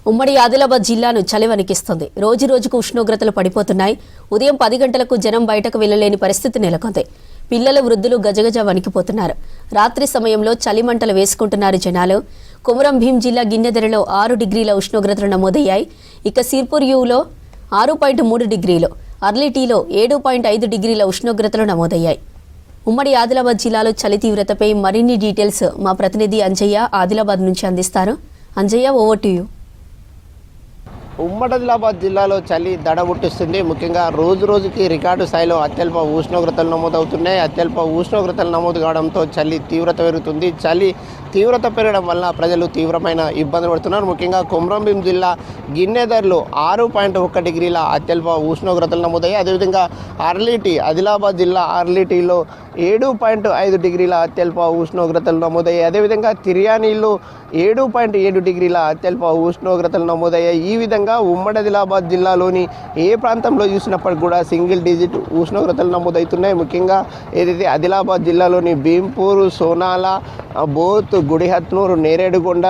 ఉమ్మడి ఆదిలాబాద్ జిల్లాను చలి వణికిస్తుంది. రోజు రోజుకు ఉష్ణోగ్రతలు పడిపోతున్నాయి. ఉదయం 10 గంటలకు జనం బయటకు వెళ్లలేని పరిస్థితి నెలకొంది. పిల్లలు వృద్ధులు గజగజ వణికిపోతున్నారు. రాత్రి సమయంలో చలి మంటలు వేసుకుంటున్నారు జనాలు. కొమురం భీం జిల్లా గిన్నెదెరలో 6 డిగ్రీల ఉష్ణోగ్రతలు నమోదయ్యాయి. ఇక సిర్పూర్ యూలో 6.3 డిగ్రీలు, అర్లిటీలో 7.5 డిగ్రీల ఉష్ణోగ్రతలు నమోదయ్యాయి. ఉమ్మడి ఆదిలాబాద్ జిల్లాలో చలి తీవ్రతపై మరిన్ని డీటెయిల్స్ మా ప్రతినిధి అంజయ్య ఆదిలాబాద్ నుంచి అందిస్తారు. Anjaiah, over to you. ఉమ్మడి ఆదిలాబాద్ జిల్లాలో చలి దడబుట్టిస్తుంది. ముఖ్యంగా రోజు రోజుకి రికార్డు స్థాయిలో అత్యల్ప ఉష్ణోగ్రతలు నమోదవుతున్నాయి. అత్యల్ప ఉష్ణోగ్రతలు నమోదు కావడంతో చలి తీవ్రత పెరుగుతుంది. చలి తీవ్రత పెరగడం వల్ల ప్రజలు తీవ్రమైన ఇబ్బందులు పడుతున్నారు. ముఖ్యంగా కొమురం భీం జిల్లా గిన్నెదర్లో 6.1 డిగ్రీల అత్యల్ప ఉష్ణోగ్రతలు నమోదయ్యాయి. అదేవిధంగా అర్లిటీ, ఆదిలాబాద్ జిల్లా అర్లిటీలో 7.5 డిగ్రీల అత్యల్ప ఉష్ణోగ్రతలు నమోదయ్యాయి. అదేవిధంగా తిర్యానీలో 7.7 డిగ్రీల అత్యల్ప ఉష్ణోగ్రతలు నమోదయ్యాయి. ఈ విధంగా ఉమ్మడి ఆదిలాబాద్ జిల్లాలోని ఏ ప్రాంతంలో చూసినప్పటికి కూడా సింగిల్ డిజిట్ ఉష్ణోగ్రతలు నమోదవుతున్నాయి. ముఖ్యంగా ఏదైతే ఆదిలాబాద్ జిల్లాలోని భీంపూర్, సోనాల, బోత్, గుడిహత్నూరు, నేరేడుగొండ,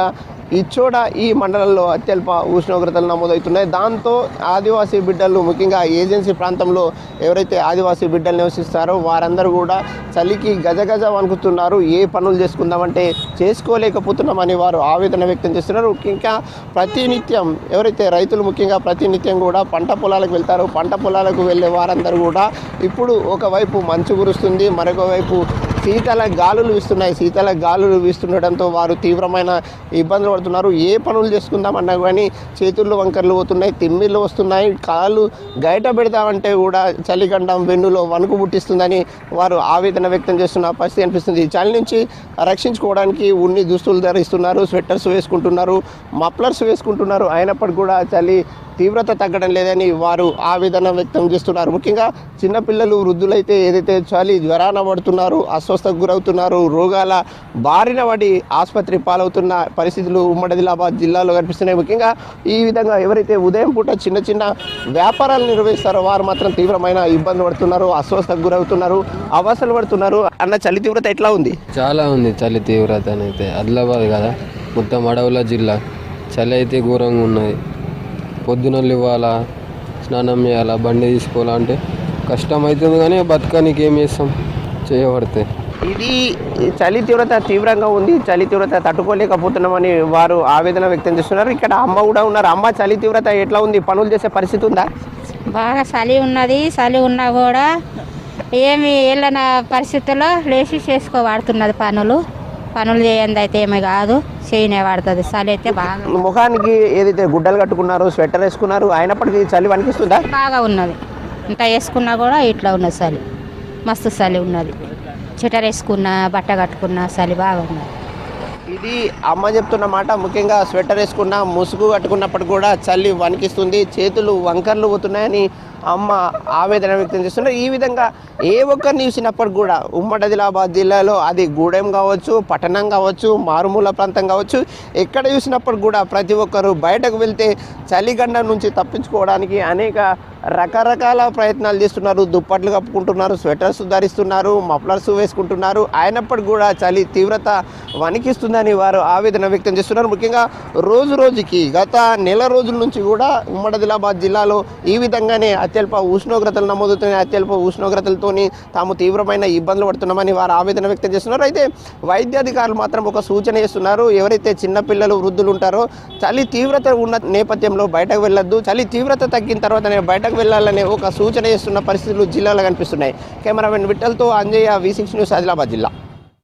ఇచ్చోడ ఈ మండలంలో అత్యల్ప ఉష్ణోగ్రతలు నమోదవుతున్నాయి. దాంతో ఆదివాసీ బిడ్డలు, ముఖ్యంగా ఏజెన్సీ ప్రాంతంలో ఎవరైతే ఆదివాసీ బిడ్డలు నివసిస్తారో వారందరూ కూడా చలికి గజగజ వణుకుతున్నారు. ఏ పనులు చేసుకుందామంటే చేసుకోలేకపోతున్నామని వారు ఆవేదన వ్యక్తం చేస్తున్నారు. ముఖ్యంగా ప్రతినిత్యం ఎవరైతే రైతులు ముఖ్యంగా ప్రతినిత్యం కూడా పంట పొలాలకు వెళ్తారో పంట పొలాలకు వెళ్ళే వారందరూ కూడా ఇప్పుడు ఒకవైపు మంచు కురుస్తుంది, మరొక వైపు శీతల గాలులు వీస్తున్నాయి. శీతల గాలులు వీస్తుండటంతో వారు తీవ్రమైన ఇబ్బందులు పడుతున్నారు. ఏ పనులు చేసుకుందామన్నా కానీ చేతుల్లో వంకర్లు పోతున్నాయి, తిమ్మిళ్ళు వస్తున్నాయి. కాళ్ళు గయట పెడతామంటే కూడా చలిగండం వెన్నులో వణుకు పుట్టిస్తుందని వారు ఆవేదన వ్యక్తం చేస్తున్న పరిస్థితి అనిపిస్తుంది. చలి నుంచి రక్షించుకోవడానికి ఉన్ని దుస్తులు ధరిస్తున్నారు, స్వెట్టర్స్ వేసుకుంటున్నారు, మఫ్లర్స్ వేసుకుంటున్నారు. అయినప్పటికీ కూడా చలి తీవ్రత తగ్గడం లేదని వారు ఆవేదన వ్యక్తం చేస్తున్నారు. ముఖ్యంగా చిన్నపిల్లలు, వృద్ధులైతే ఏదైతే చలి జ్వరాన పడుతున్నారు, అస్వస్థకు గురవుతున్నారు, రోగాల బారిన పడి ఆసుపత్రి పాలవుతున్న పరిస్థితులు ఉమ్మడి ఆదిలాబాద్ జిల్లాలో కనిపిస్తున్నాయి. ముఖ్యంగా ఈ విధంగా ఎవరైతే ఉదయం పూట చిన్న చిన్న వ్యాపారాలు నిర్వహిస్తారో వారు మాత్రం తీవ్రమైన ఇబ్బంది పడుతున్నారు, అస్వస్థకు గురవుతున్నారు, అవసరం పడుతున్నారు. అన్న, చలి తీవ్రత ఎట్లా ఉంది? చాలా ఉంది చలి తీవ్రత. అయితే ఆదిలాబాద్ కదా, మొత్తం అడవుల జిల్లా, చలి అయితే ఘోరంగా ఉన్నది. పొద్దునలు ఇవ్వాలా, స్నానం చేయాలా, బండి తీసుకోవాలంటే కష్టం అవుతుంది. కానీ బతకానికి ఏం చేస్తాం, చేయబడితే. ఇది చలి తీవ్రత తీవ్రంగా ఉంది. చలి తీవ్రత తట్టుకోలేకపోతున్నామని వారు ఆవేదన వ్యక్తం చేస్తున్నారు. ఇక్కడ అమ్మ కూడా ఉన్నారు. అమ్మ, చలి తీవ్రత ఎట్లా ఉంది? పనులు చేసే పరిస్థితి ఉందా? బాగా చలి ఉన్నది. చలి ఉన్నా కూడా ఏమి వెళ్ళిన పరిస్థితుల్లో లేచి చేసుకోబడుతున్నది. పనులు చేయండి అయితే ఏమీ కాదు, చేయనే పడుతుంది. చలి అయితే బాగా. ముఖానికి ఏదైతే గుడ్డలు కట్టుకున్నారు, స్వెటర్ వేసుకున్నారు, అయినప్పటికీ చలి వణికిస్తుందా? బాగా ఉన్నది. ఇంత వేసుకున్నా కూడా ఇట్లా ఉన్నది చలి, మస్తు చలి ఉన్నది. స్వెటర్ వేసుకున్నా, బట్ట కట్టుకున్నా చలి బాగా ఉన్నది. ఇది అమ్మ చెప్తున్న మాట. ముఖ్యంగా స్వెటర్ వేసుకున్న, ముసుగు కట్టుకున్నప్పటికి కూడా చలి వణికిస్తుంది, చేతులు వంకర్లు పోతున్నాయని అమ్మ ఆవేదన వ్యక్తం చేస్తున్నారు. ఈ విధంగా ఏ ఒక్కరిని చూసినప్పటికి కూడా ఉమ్మడి ఆదిలాబాద్ జిల్లాలో అది గూడెం కావచ్చు, పట్టణం కావచ్చు, మారుమూల ప్రాంతం కావచ్చు, ఎక్కడ చూసినప్పుడు కూడా ప్రతి ఒక్కరు బయటకు వెళ్తే చలిగండం నుంచి తప్పించుకోవడానికి అనేక రకరకాల ప్రయత్నాలు చేస్తున్నారు. దుప్పట్లు కప్పుకుంటున్నారు, స్వెటర్స్ ధరిస్తున్నారు, మఫ్లర్స్ వేసుకుంటున్నారు. అయినప్పటికీ కూడా చలి తీవ్రత వణికిస్తుందని వారు ఆవేదన వ్యక్తం చేస్తున్నారు. ముఖ్యంగా రోజు రోజుకి గత నెల రోజుల నుంచి కూడా ఉమ్మడి ఆదిలాబాద్ జిల్లాలో ఈ విధంగానే అత్యల్ప ఉష్ణోగ్రతలు నమోదవుతున్నాయి. అత్యల్ప ఉష్ణోగ్రతలతోని తాము తీవ్రమైన ఇబ్బందులు పడుతున్నామని వారు ఆవేదన వ్యక్తం చేస్తున్నారు. అయితే వైద్యాధికారులు మాత్రం ఒక సూచన చేస్తున్నారు. ఎవరైతే చిన్నపిల్లలు, వృద్ధులు ఉంటారో చలి తీవ్రత ఉన్న నేపథ్యంలో బయటకు వెళ్ళొద్దు, చలి తీవ్రత తగ్గిన తర్వాతనే బయటకు వెళ్ళాలనే ఒక సూచన చేస్తున్న పరిస్థితులు జిల్లాలో కనిపిస్తున్నాయి. కెమెరామెన్ విఠల్తో అంజయ్య, V6 న్యూస్, ఆదిలాబాద్ జిల్లా.